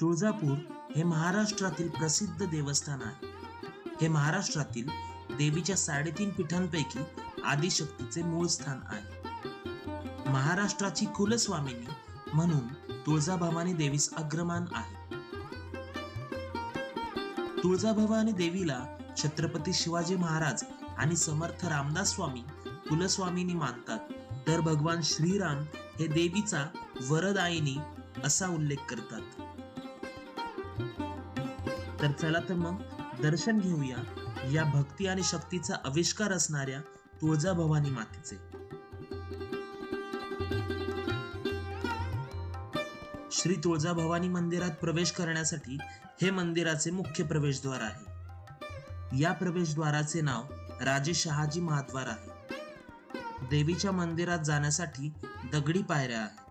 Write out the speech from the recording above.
तुळजापूर हे महाराष्ट्रातील प्रसिद्ध देवस्थान आहे. हे महाराष्ट्रातील देवीच्या 3.5 पीठांपैकी आदिशक्तीचे मूळ स्थान आहे. महाराष्ट्राची कुलस्वामिनी म्हणून तुळजाभवानी देवीस अग्रमान आहे. तुळजाभवानी देवीला छत्रपती शिवाजी महाराज आणि समर्थ रामदास स्वामी कुलस्वामिनी मानतात, तर भगवान श्रीराम हे देवीचा वरदायिनी असा उल्लेख करतात. तर चला तर मग दर्शन घेऊया या भक्ती आणि शक्तीचा आविष्कार असणाऱ्या तुळजाभवानी मातेचे. श्री तुळजाभवानी मंदिरात प्रवेश करण्यासाठी हे मंदिराचे मुख्य प्रवेशद्वार आहे. या प्रवेशद्वाराचे नाव राजे शहाजी महाद्वार आहे. देवीच्या मंदिरात जाण्यासाठी दगडी पायऱ्या आहेत.